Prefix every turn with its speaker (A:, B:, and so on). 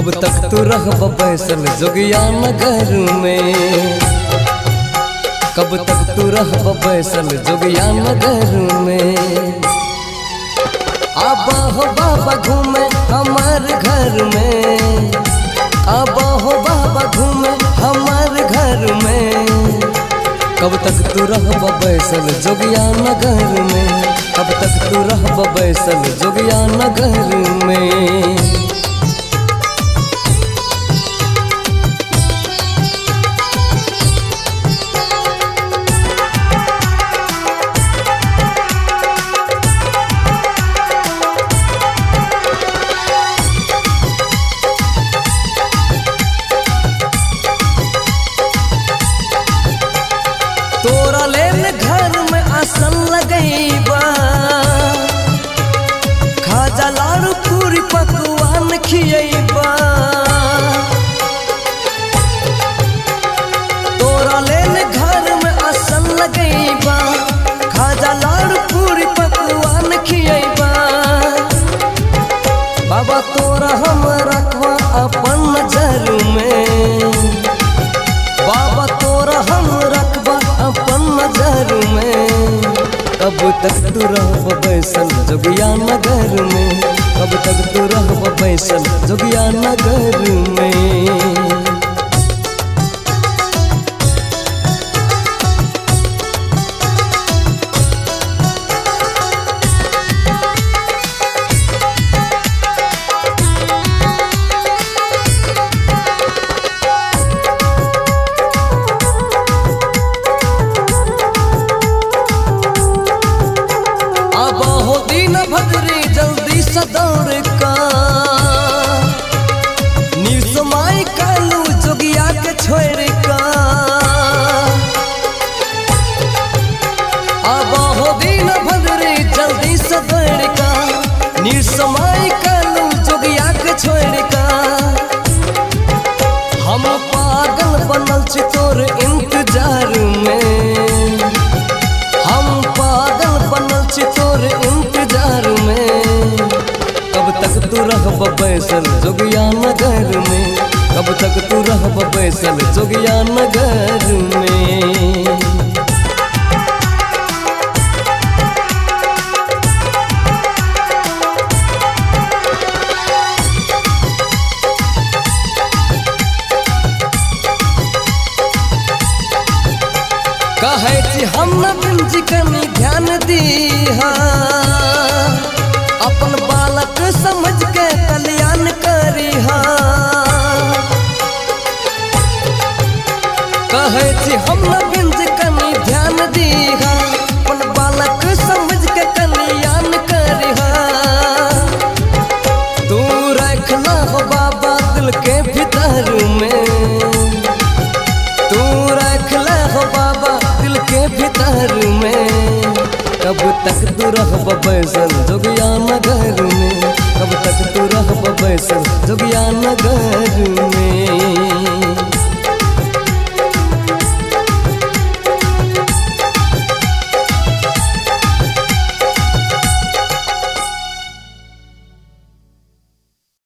A: कब तक तू रहब बैसल जोगिया नगर में, कब तक तू रहब बैसल जोगिया नगर में। आबा हो बाबा घूमे हमार घर में, आबा हो बाबा घूमे हमार घर में। कब तक तू रहब बैसल जोगिया नगर में, कब तक तू रहब बैसल जोगिया नगर में। तोरा लेन घर में आसन लगैबा, खाजा लाड़ू पूरी पकवान खियैबा। तोरा लेन घर में आसन लगैबा, खाजा लाड़ू पूरी पकवान खियैबा। बाबा तोरा हम रखवा अपन नजर में, बाबा तोरा हम रखबा अपन नजर में। कब तक तू रहब बैसल जोगिया नगर में, कब तक तू रहब बैसल जोगिया नगर में। भद्री जल्दी से दौड़ का निर्समाई कालू जोगिया के छोड़ का। अब हो दिन भद्री जल्दी से दौड़ का निर्समाई कालू जोगिया के छोड़ का। हम पागल बनल छी तोर इंतजार में, हम पागल बनल छी तोर इंतजार में। कब तक तू रहब बैसल जोगिया नगर में, कब तक तू रहब बैसल जोगिया नगर में। कहे छी हम बिंज कनी ध्यान दीहा, अपन बालक समझ के कल्याण करीहा। कहे छी हम बिंज कनी ध्यान दीहा, अपन बालक समझ के कल्याण करीहा। तू रखला हो बाबा दिल के भीतर में, तू रखला हो बाबा दिल के भीतर में। कब तक तू रहब बैसल जोगिया नगर में, कब तक तू रहब बैसल जोगिया नगर में।